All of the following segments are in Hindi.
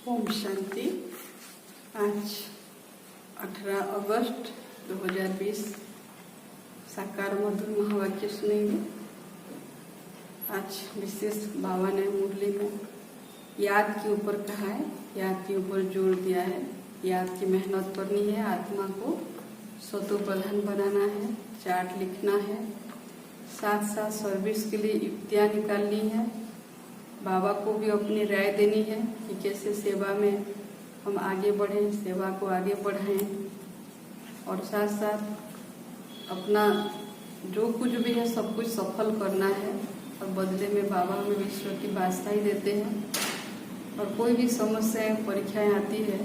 ओम शांति। आज 18 अगस्त 2020 साकार मधुर महावाक्य सुनेंगे। आज विशेष बाबा ने मुरली में याद के ऊपर कहा है, याद के ऊपर जोर दिया है। याद की मेहनत करनी है, आत्मा को सतो प्रधान बनाना है, चार्ट लिखना है, साथ साथ सर्विस के लिए युक्तियाँ निकालनी है। बाबा को भी अपनी राय देनी है कि कैसे सेवा में हम आगे बढ़ें, सेवा को आगे बढ़ाएं, और साथ साथ अपना जो कुछ भी है सब कुछ सफल करना है। और बदले में बाबा हमें विश्व की बादशाही देते हैं। और कोई भी समस्याएं परीक्षाएं आती है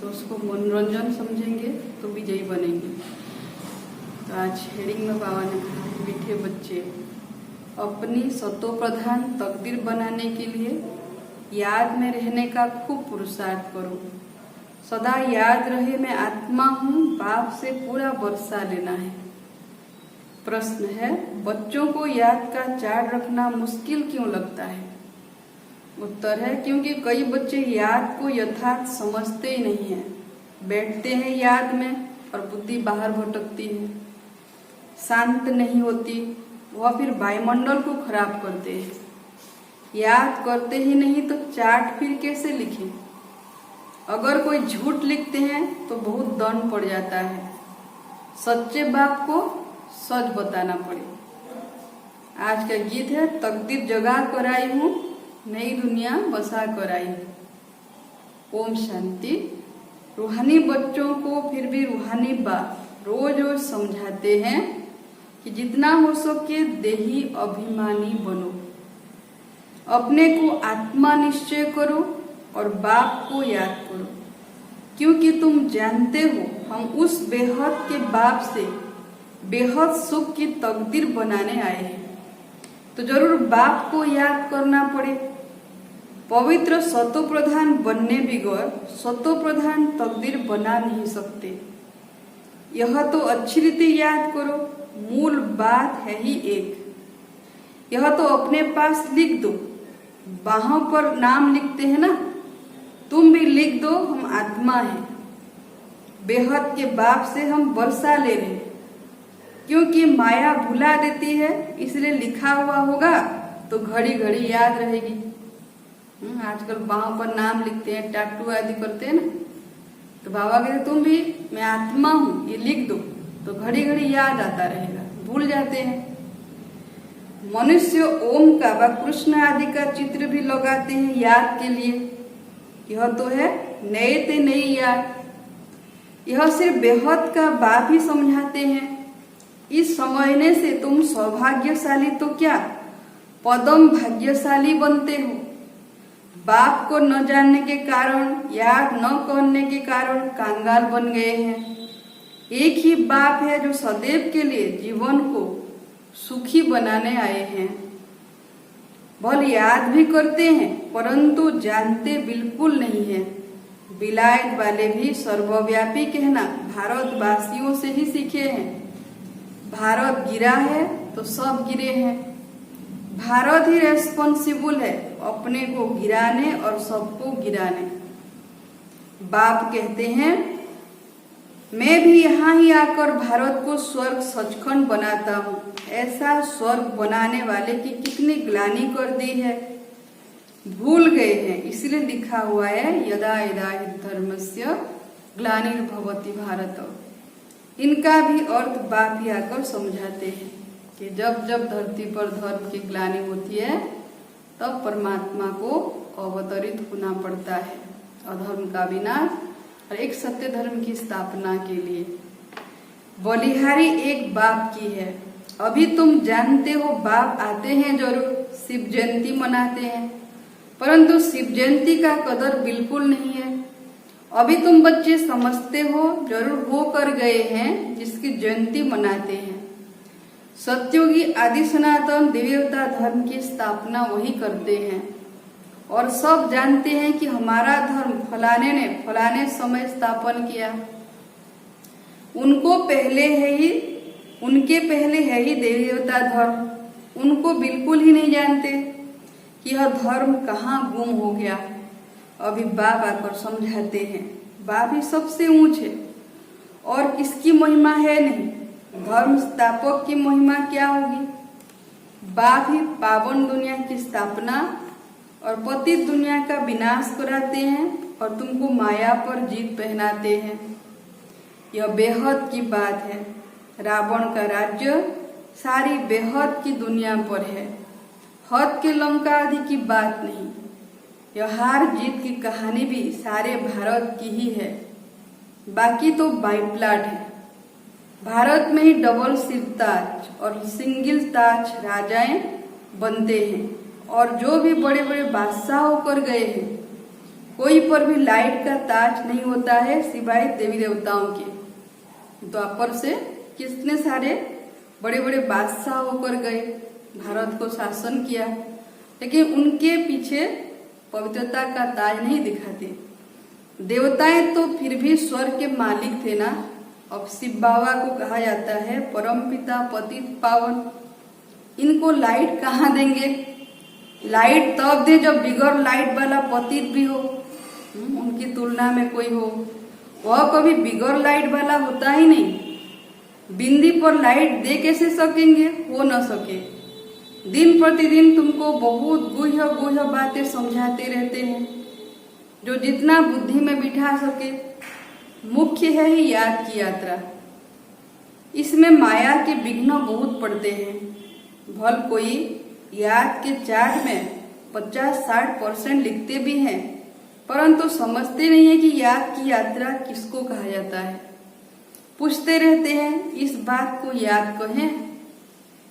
तो उसको मनोरंजन समझेंगे तो विजयी बनेंगे। तो आज हेडिंग में बाबा ने कहा, मीठे बच्चे, अपनी सतो प्रधान तकदीर बनाने के लिए याद में रहने का खूब पुरुषार्थ करो। सदा याद रहे मैं आत्मा हूँ, बाप से पूरा वर्षा लेना है। प्रश्न है, बच्चों को याद का चार्ट रखना मुश्किल क्यों लगता है? उत्तर है, क्योंकि कई बच्चे याद को यथार्थ समझते ही नहीं है। बैठते हैं याद में और बुद्धि बाहर भटकती है, शांत नहीं होती। वह फिर वायुमंडल को खराब करते हैं। याद करते ही नहीं तो चार्ट फिर कैसे लिखें? अगर कोई झूठ लिखते हैं तो बहुत दंड पड़ जाता है। सच्चे बाप को सच बताना पड़े। आज का गीत है, तकदीर जगा कर आई हूँ, नई दुनिया बसा कर आई हूँ। ओम शांति। रूहानी बच्चों को फिर भी रूहानी बाप रोज रोज समझाते हैं कि जितना हो सके देही अभिमानी बनो, अपने को आत्मा निश्चय करो और बाप को याद करो, क्योंकि तुम जानते हो हम उस बेहद के बाप से बेहद सुख की तकदीर बनाने आए हैं। तो जरूर बाप को याद करना पड़े। पवित्र सतो प्रधान बनने बगैर सतो प्रधान तकदीर बना नहीं सकते। यह तो अच्छी रीति याद करो, मूल बात है ही एक। यह तो अपने पास लिख दो, बाहों पर नाम लिखते हैं ना, तुम भी लिख दो, हम आत्मा हैं। बेहद के बाप से हम वर्षा ले रहे हैं, क्योंकि माया भुला देती है, इसलिए लिखा हुआ होगा तो घड़ी घड़ी याद रहेगी। आजकल बाहों पर नाम लिखते हैं, टैटू आदि करते हैं ना, तो बाबा कहते तुम भी मैं आत्मा हूँ ये लिख दो तो घड़ी घड़ी याद आता रहेगा, भूल जाते हैं। मनुष्य ओम का व कृष्ण आदि का चित्र भी लगाते हैं याद के लिए। यह तो है नए ते नई याद। यह सिर्फ बेहद का बाप ही समझाते हैं। इस समझने से तुम सौभाग्यशाली तो क्या पदम भाग्यशाली बनते हो। बाप को न जानने के कारण, याद न करने के कारण कांगाल बन गए हैं। एक ही बाप है जो सदैव के लिए जीवन को सुखी बनाने आए हैं। भले याद भी करते हैं परंतु जानते बिल्कुल नहीं है। विलायत वाले भी सर्वव्यापी कहना भारतवासियों से ही सीखे हैं। भारत गिरा है तो सब गिरे हैं। भारत ही रेस्पॉन्सिबल है अपने को गिराने और सबको गिराने। बाप कहते हैं, मैं भी यहाँ ही आकर भारत को स्वर्ग सचखंड बनाता हूँ। ऐसा स्वर्ग बनाने वाले की कितनी ग्लानि कर दी है, भूल गए हैं। इसलिए लिखा हुआ है, यदा यदा हि धर्मस्य ग्लानिर्भवति भारत। इनका भी अर्थ बाप ही आकर समझाते हैं कि जब जब धरती पर धर्म की ग्लानि होती है तब परमात्मा को अवतरित होना पड़ता है, अधर्म का विनाश और एक सत्य धर्म की स्थापना के लिए। बलिहारी एक बाप की है। अभी तुम जानते हो बाप आते हैं जरूर, शिव जयंती मनाते हैं, परंतु शिव जयंती का कदर बिल्कुल नहीं है। अभी तुम बच्चे समझते हो जरूर हो कर गए हैं जिसकी जयंती मनाते हैं। सत्योगी आदि सनातन देवता धर्म की स्थापना वही करते हैं, और सब जानते हैं कि हमारा धर्म फलाने ने फलाने समय स्थापन किया। उनके पहले है ही देवी देवता धर्म। उनको बिल्कुल ही नहीं जानते कि यह धर्म कहाँ गुम हो गया। अभी बाप आकर समझाते हैं, बाप ही सबसे ऊंच है और किसकी महिमा है नहीं। धर्म स्थापक की महिमा क्या होगी। बाप ही पावन दुनिया की स्थापना और पतित दुनिया का विनाश कराते हैं और तुमको माया पर जीत पहनाते हैं। यह बेहद की बात है। रावण का राज्य सारी बेहद की दुनिया पर है। हद के लंका आदि की बात नहीं। यह हार जीत की कहानी भी सारे भारत की ही है। बाकी तो बाइप्लाट है। भारत में ही डबल सिरताज और सिंगल ताज राजाएं बनते हैं और जो भी बड़े बड़े बादशाह होकर गए हैं, कोई पर भी लाइट का ताज नहीं होता है सिवाय देवी देवताओं के। द्वापर से कितने सारे बड़े बड़े बादशाह होकर गए, भारत को शासन किया, लेकिन उनके पीछे पवित्रता का ताज नहीं दिखाते। देवताएं तो फिर भी स्वर्ग के मालिक थे ना। अब शिव बाबा को कहा जाता है परम पिता पतित पावन। इनको लाइट कहाँ देंगे। लाइट तब दे जब बिगर लाइट वाला पतित भी हो, उनकी तुलना में कोई हो। वह कभी बिगर लाइट वाला होता ही नहीं। बिंदी पर लाइट दे कैसे सकेंगे, हो न सके। दिन प्रतिदिन तुमको बहुत गुह्य गुह्य बातें समझाते रहते हैं, जो जितना बुद्धि में बिठा सके। मुख्य है ही याद की यात्रा। इसमें माया के विघ्न बहुत पड़ते हैं। भल कोई याद के चार्ट में 50-60% लिखते भी हैं, परंतु समझते नहीं है कि याद की यात्रा किसको कहा जाता है। पूछते रहते हैं इस बात को याद कहें,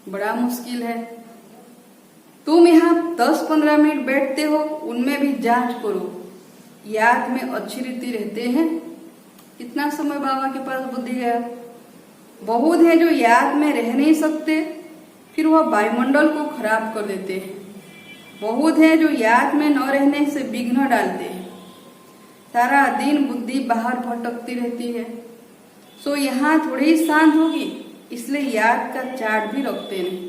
बड़ा मुश्किल है। तुम यहाँ 10-15 मिनट बैठते हो, उनमें भी जांच करो, याद में अच्छी रीति रहते हैं। कितना समय बाबा के पास बुद्धि गया। बहुत है जो याद में रह नहीं सकते, फिर वह वायुमंडल को खराब कर देते हैं। बहुत है जो याद में न रहने से विघ्न डालते हैं। सारा दिन बुद्धि बाहर भटकती रहती है। सो यहाँ थोड़ी ही शांत होगी, इसलिए याद का चार्ट भी रखते नहीं।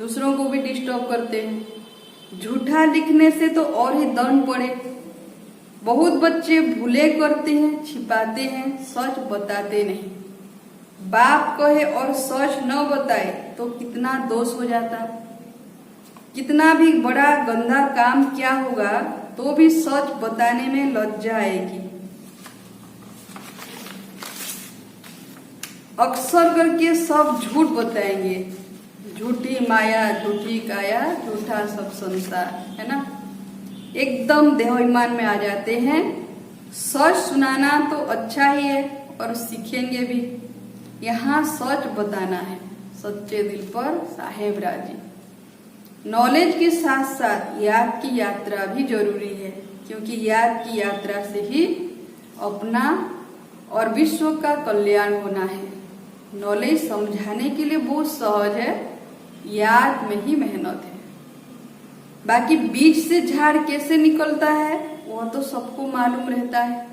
दूसरों को भी डिस्टर्ब करते हैं। झूठा लिखने से तो और ही दंड पड़े। बहुत बच्चे भूले करते हैं, छिपाते हैं, सच बताते नहीं। बाप कहे और सच न बताए तो कितना दोष हो जाता। कितना भी बड़ा गंदा काम क्या होगा तो भी सच बताने में लज्जा आएगी। अक्सर करके सब झूठ बताएंगे। झूठी माया, झूठी काया, झूठा सब संसार, है ना। एकदम देहाभिमान में आ जाते हैं। सच सुनाना तो अच्छा ही है और सीखेंगे भी। यहाँ सच बताना है, सच्चे दिल पर साहेब राजी। नॉलेज के साथ साथ याद की यात्रा भी जरूरी है, क्योंकि याद की यात्रा से ही अपना और विश्व का कल्याण होना है। नॉलेज समझाने के लिए बहुत सहज है, याद में ही मेहनत है। बाकी बीज से झाड़ कैसे निकलता है वह तो सबको मालूम रहता है।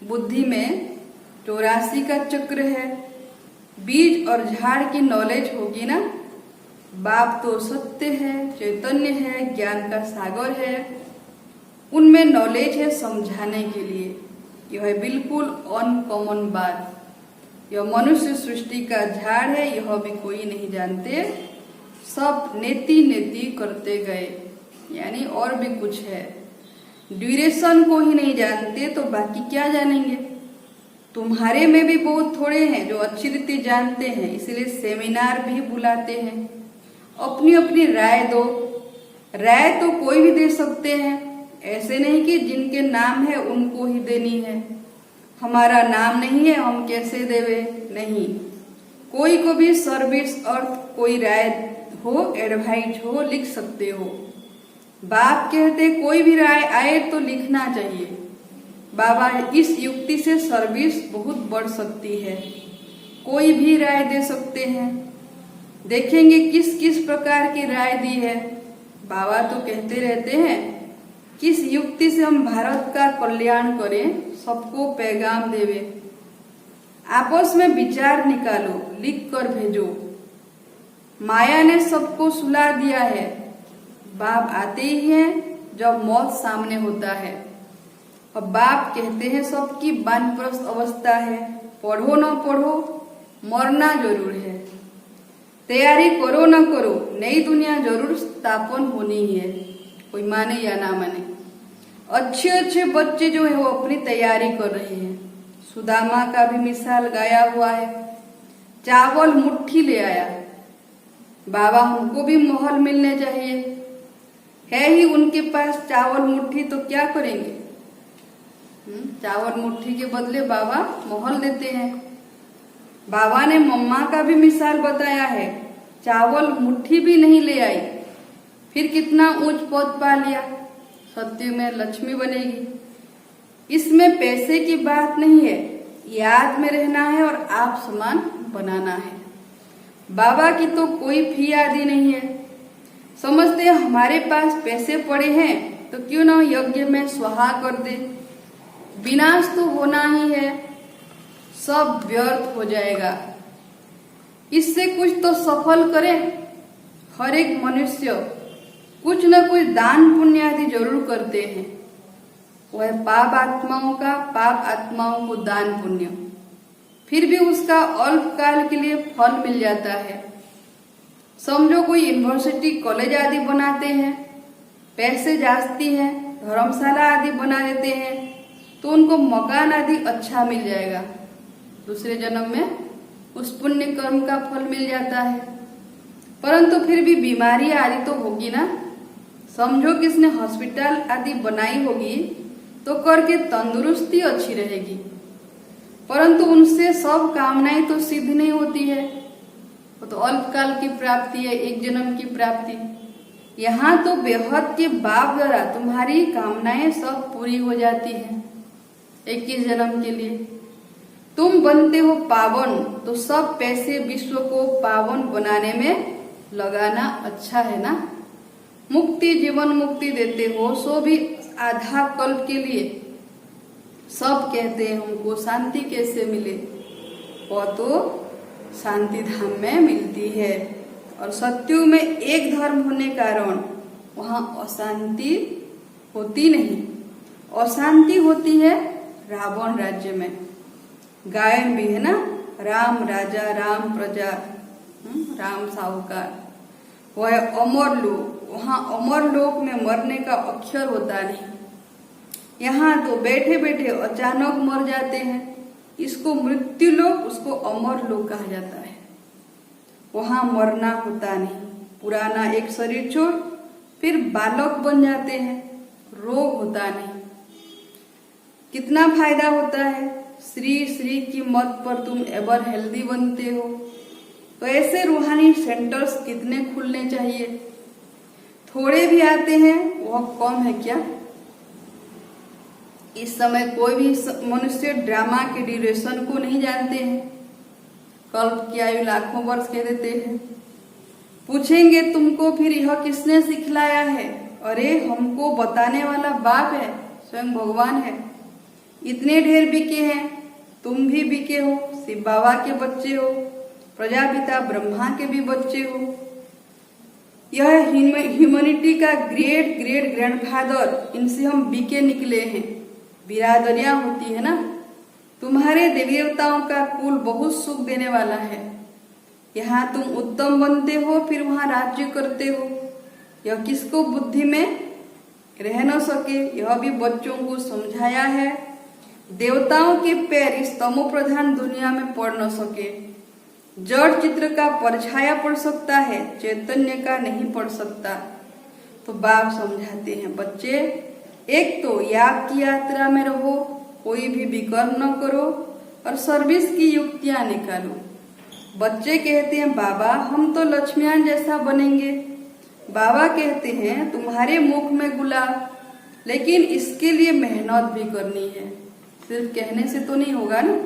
बुद्धि में 84 का चक्र है। बीज और झाड़ की नॉलेज होगी ना। बाप तो सत्य है, चैतन्य है, ज्ञान का सागर है। उनमें नॉलेज है समझाने के लिए। यह बिल्कुल अनकॉमन बात। यह मनुष्य सृष्टि का झाड़ है, यह भी कोई नहीं जानते। सब नेति नेति करते गए, यानी और भी कुछ है। ड्यूरेशन को ही नहीं जानते तो बाकी क्या जानेंगे। तुम्हारे में भी बहुत थोड़े हैं जो अच्छी रीति जानते हैं, इसलिए सेमिनार भी बुलाते हैं। अपनी अपनी राय दो। राय तो कोई भी दे सकते हैं, ऐसे नहीं कि जिनके नाम है उनको ही देनी है। हमारा नाम नहीं है हम कैसे देवे, नहीं। कोई को भी सर्विस अर्थ कोई राय हो, एडवाइस हो, लिख सकते हो। बाप कहते कोई भी राय आए तो लिखना चाहिए। बाबा इस युक्ति से सर्विस बहुत बढ़ सकती है। कोई भी राय दे सकते हैं। देखेंगे किस किस प्रकार की राय दी है। बाबा तो कहते रहते हैं किस युक्ति से हम भारत का कल्याण करें, सबको पैगाम देवे। आपस में विचार निकालो, लिख कर भेजो। माया ने सबको सुला दिया है। बाप आते ही हैं जब मौत सामने होता है। अब बाप कहते हैं सबकी वानप्रस्थ अवस्था है, पढ़ो न पढ़ो मरना जरूर है, तैयारी करो न करो नई दुनिया जरूर स्थापन होनी है, कोई माने या ना माने। अच्छे अच्छे बच्चे जो है वो अपनी तैयारी कर रहे हैं। सुदामा का भी मिसाल गाया हुआ है, चावल मुट्ठी ले आया, बाबा हमको भी महल मिलने चाहिए, है ही उनके पास चावल मुट्ठी तो क्या करेंगे। चावल मुट्ठी के बदले बाबा महल देते हैं। बाबा ने मम्मा का भी मिसाल बताया है, चावल मुट्ठी भी नहीं ले आई, फिर कितना ऊंच पद पा लिया, सत्य में लक्ष्मी बनेगी। इसमें पैसे की बात नहीं है, याद में रहना है और आप समान बनाना है। बाबा की तो कोई फी आदि नहीं है। समझते हैं हमारे पास पैसे पड़े हैं तो क्यों ना यज्ञ में स्वाहा कर दे, विनाश तो होना ही है, सब व्यर्थ हो जाएगा। इससे कुछ तो सफल करें। हर एक मनुष्य कुछ न कुछ दान पुण्य आदि जरूर करते हैं, वह पाप आत्माओं का पाप आत्माओं को दान पुण्य, फिर भी उसका अल्प काल के लिए फल मिल जाता है। समझो कोई यूनिवर्सिटी कॉलेज आदि बनाते हैं, पैसे जास्ती हैं, धर्मशाला आदि बना देते हैं तो उनको मकान आदि अच्छा मिल जाएगा, दूसरे जन्म में उस पुण्य कर्म का फल मिल जाता है। परंतु फिर भी बीमारी आदि तो होगी ना। समझो किसने हॉस्पिटल आदि बनाई होगी तो करके तंदुरुस्ती अच्छी रहेगी, परंतु उनसे सब कामनाएं तो सिद्ध नहीं होती है, वो तो अल्पकाल की प्राप्ति है, एक जन्म की प्राप्ति। यहाँ तो बेहद के बाप द्वारा तुम्हारी कामनाएं सब पूरी हो जाती है 21 जन्म के लिए। तुम बनते हो पावन तो सब पैसे विश्व को पावन बनाने में लगाना अच्छा है ना। मुक्ति जीवन मुक्ति देते हो सो भी आधा कल्प के लिए। सब कहते हैं हमको शांति कैसे मिले, वो तो शांति धाम में मिलती है। और सत्यु में एक धर्म होने कारण वहां अशांति होती नहीं, अशांति होती है रावण राज्य में। गायन भी है ना, राम राजा राम प्रजा राम साहूकार, वह अमर लोक, वहां अमर लोक में मरने का अक्षर होता नहीं। यहाँ तो बैठे बैठे अचानक मर जाते हैं, इसको मृत्यु लोक, उसको अमर लोक कहा जाता है। वहां मरना होता नहीं, पुराना एक शरीर छोड़ फिर बालक बन जाते हैं, रोग होता नहीं। कितना फायदा होता है, श्री श्री की मत पर तुम एवर हेल्दी बनते हो। तो ऐसे रूहानी सेंटर्स कितने खुलने चाहिए। थोड़े भी आते हैं वह कम है क्या। इस समय कोई भी मनुष्य ड्रामा के ड्यूरेशन को नहीं जानते हैं। कल्प की आयु लाखों वर्ष कह देते हैं। पूछेंगे तुमको फिर यह किसने सिखलाया है, अरे हमको बताने वाला बाप है, स्वयं भगवान है। इतने ढेर बिके हैं, तुम भी बिके हो, शिव बाबा के बच्चे हो, प्रजापिता ब्रह्मा के भी बच्चे हो। यह ह्यूमैनिटी का ग्रेट ग्रेट ग्रैंडफादर, इनसे हम बिके निकले हैं। बिरादरियां होती है ना, तुम्हारे देवी देवताओं का कुल बहुत सुख देने वाला है। यहाँ तुम उत्तम बनते हो फिर वहां राज्य करते हो। यह किसको बुद्धि में रह न सके, यह भी बच्चों को समझाया है। देवताओं के पैर इस तमो प्रधान दुनिया में पड़ न सके। जड़ चित्र का परछाया पड़ सकता है, चैतन्य का नहीं पड़ सकता। तो बाप समझाते हैं, बच्चे एक तो याग की यात्रा में रहो, कोई भी विकर्म न करो और सर्विस की युक्तियां निकालो। बच्चे कहते हैं बाबा हम तो लक्ष्मीयान जैसा बनेंगे। बाबा कहते हैं तुम्हारे मुख में गुलाब, लेकिन इसके लिए मेहनत भी करनी है, सिर्फ कहने से तो नहीं होगा ना।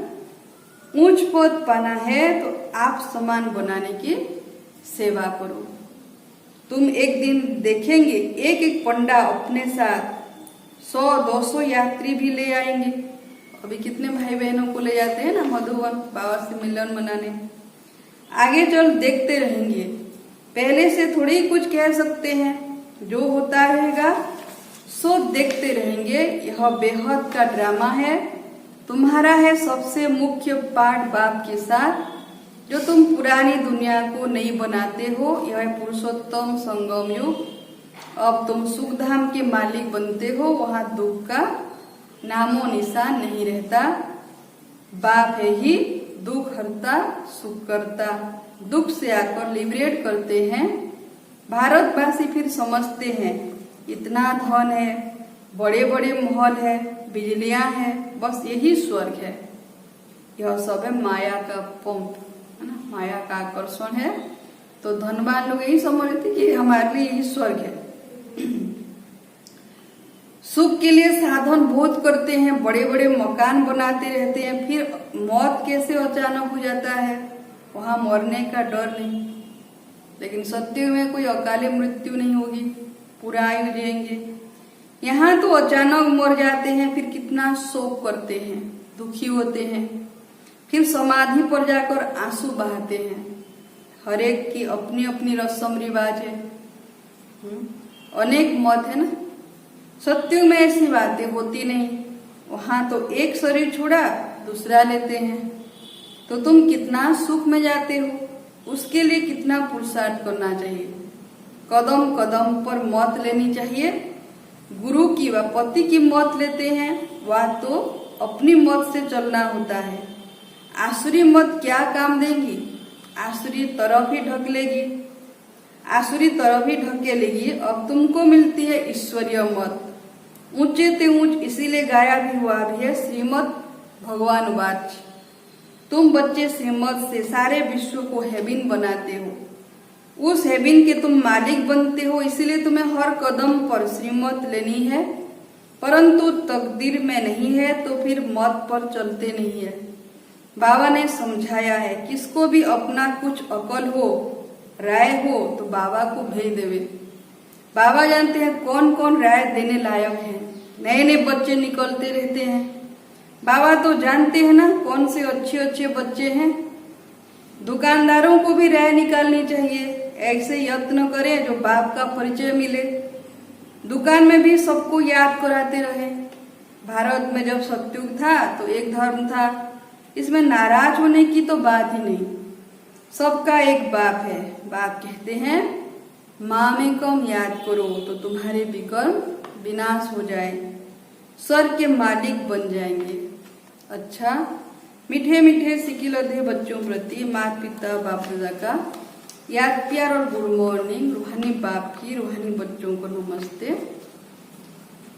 ऊंच पद पाना है तो आप समान बनाने की सेवा करो। तुम एक दिन देखेंगे एक एक पंडा अपने साथ 100-200 यात्री भी ले आएंगे। अभी कितने भाई बहनों को ले जाते हैं ना मधुवन बाबा से मिलन मनाने। आगे चल देखते रहेंगे, पहले से थोड़ी कुछ कह सकते हैं, जो होता रहेगा यह बेहद का ड्रामा है। तुम्हारा है सबसे मुख्य पाठ बाप के साथ, जो तुम पुरानी दुनिया को नहीं बनाते हो। यह पुरुषोत्तम संगम युग। अब तुम सुखधाम के मालिक बनते हो, वहां दुख का नामो निशान नहीं रहता। बाप है ही दुख हरता सुख करता, दुख से आकर लिबरेट करते हैं। भारतवासी फिर समझते हैं इतना धन है, बड़े बड़े महल है, बिजलियां हैं, बस यही स्वर्ग है। यह सब है माया का पंप, है ना, माया का आकर्षण है। तो धनवान लोग यही समझ रहे थे कि हमारे लिए यही स्वर्ग है। सुख के लिए साधन बहुत करते हैं, बड़े बड़े मकान बनाते रहते हैं, फिर मौत कैसे अचानक हो जाता है, वहां मरने का डर नहीं। लेकिन सत्य में कोई अकाली मृत्यु नहीं होगी, पूरा आयु जिएंगे। यहाँ तो अचानक मर जाते हैं, फिर कितना शोक करते हैं, दुखी होते हैं, फिर समाधि पर जाकर आंसू बहाते हैं। हर एक की अपनी अपनी रस्म रिवाज है, अनेक मत है ना। सत्युग में ऐसी बातें होती नहीं। वहां तो एक शरीर छोड़ा दूसरा लेते हैं। तो तुम कितना सुख में जाते हो, उसके लिए कितना पुरुषार्थ करना चाहिए। कदम कदम पर मौत लेनी चाहिए। गुरु की व पति की मौत लेते हैं, वह तो अपनी मौत से चलना होता है। आसुरी मौत क्या काम देगी, आसुरी तरफ ही ढकेलेगी, आसुरी तरफ ही ढकेलेगी। अब तुमको मिलती है ईश्वरीय मौत। ऊंचे ते ऊंच इसीलिए गाया भी हुआ भी है श्रीमद् भगवान वाच। तुम बच्चे श्रीमद् से सारे विश्व को हेबिन बनाते हो, उस हेबिन के तुम मालिक बनते हो। इसीलिए तुम्हें हर कदम पर श्रीमद् लेनी है, परंतु तकदीर में नहीं है तो फिर मौत पर चलते नहीं है। बाबा ने समझाया है, किसको भी अपना कुछ अकल हो, राय हो तो बाबा को भेज देवे। बाबा जानते हैं कौन कौन राय देने लायक है। नए नए बच्चे निकलते रहते हैं, बाबा तो जानते हैं ना कौन से अच्छे अच्छे बच्चे हैं। दुकानदारों को भी राय निकालनी चाहिए, ऐसे यत्न करें जो बाप का परिचय मिले। दुकान में भी सबको याद कराते रहे। भारत में जब सत्युग था तो एक धर्म था, इसमें नाराज होने की तो बात ही नहीं। सबका एक बाप है। बाप कहते हैं मामेकम याद करो तो तुम्हारे विकल्प विनाश हो जाए, स्वर्ग के मालिक बन जाएंगे। अच्छा, मीठे मीठे सिकिलधे बच्चों प्रति माता पिता बाप दादा का याद प्यार और गुड मॉर्निंग। रूहानी बाप की रूहानी बच्चों को नमस्ते।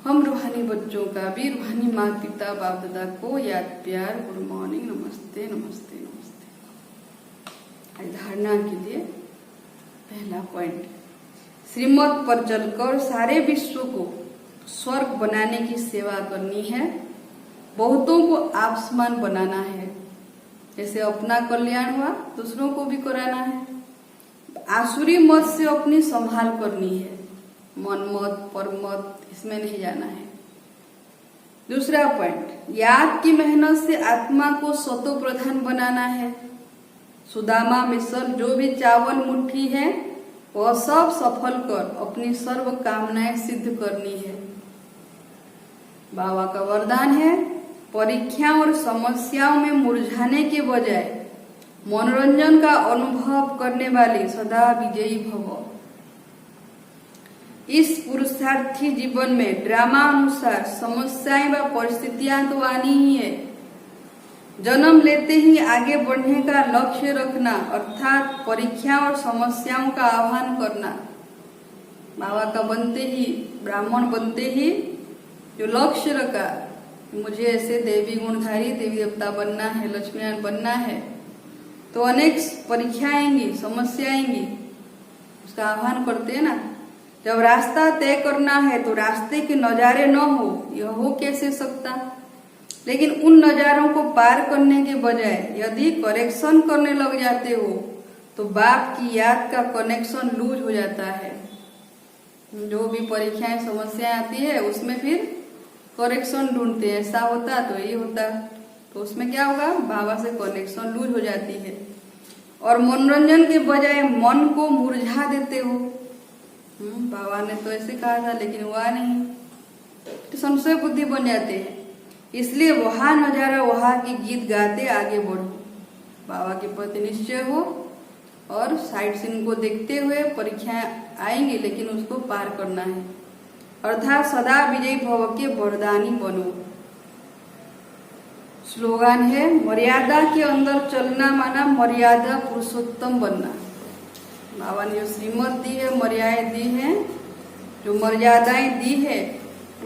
हम रूहानी बच्चों का भी रूहानी माता पिता बाप दादा को याद प्यार गुड मॉर्निंग नमस्ते नमस्ते नमस्ते। धारणा के लिए पहला पॉइंट, श्रीमत पर चलकर सारे विश्व को स्वर्ग बनाने की सेवा करनी है। बहुतों को आपसमान बनाना है। जैसे अपना कल्याण हुआ दूसरों को भी कराना है। आसुरी मत से अपनी संभाल करनी है, मन मत पर मत इसमें नहीं जाना है। दूसरा पॉइंट, याद की मेहनत से आत्मा को सतो प्रधान बनाना है। सुदामा मिसल जो भी चावल मुट्ठी है वह सब सफल कर अपनी सर्व कामनाएं सिद्ध करनी है। बाबा का वरदान है, परीक्षाओं और समस्याओं में मुरझाने के बजाय मनोरंजन का अनुभव करने वाले सदा विजयी भव। इस पुरुषार्थी जीवन में ड्रामा अनुसार समस्याएं व परिस्थितियां तो आनी ही है। जन्म लेते ही आगे बढ़ने का लक्ष्य रखना, अर्थात परीक्षा और समस्याओं का आह्वान करना। बाबा का बनते ही, ब्राह्मण बनते ही जो लक्ष्य रखा, मुझे ऐसे देवी गुणधारी देवी देवता बनना है, लक्ष्मीनारायण बनना है, तो अनेक परीक्षाएं आएंगी, समस्या आएंगी, उसका आह्वान करते हैं ना। जब रास्ता तय करना है तो रास्ते के नजारे न हो, यह हो कैसे सकता। लेकिन उन नजारों को पार करने के बजाय यदि करेक्शन करने लग जाते हो तो बाप की याद का कनेक्शन लूज हो जाता है। जो भी परीक्षाएं समस्याएं आती है उसमें फिर करेक्शन ढूंढते हैं, ऐसा होता तो ये होता, तो उसमें क्या होगा, बाबा से कनेक्शन लूज हो जाती है। और मनोरंजन के बजाय मन को मुरझा देते हो। बाबा ने तो ऐसे कहा था लेकिन हुआ नहीं। संशय बुद्धि बन जाते हैं। इसलिए वहां नजारा, वहां की गीत गाते आगे बढ़ो, बाबा के प्रति निश्चय हो और साइड सीन को देखते हुए परीक्षाएं आएंगी लेकिन उसको पार करना है, अर्थात सदा विजयी भव के वरदानी बनो। स्लोगन है मर्यादा के अंदर चलना माना मर्यादा पुरुषोत्तम बनना। बाबा ने जो श्रीमत दी है, मर्यादाएं दी है, जो मर्यादाएं दी है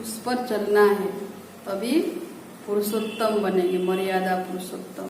उस पर चलना है, तभी पुरुषोत्तम बनेंगे, मर्यादा पुरुषोत्तम।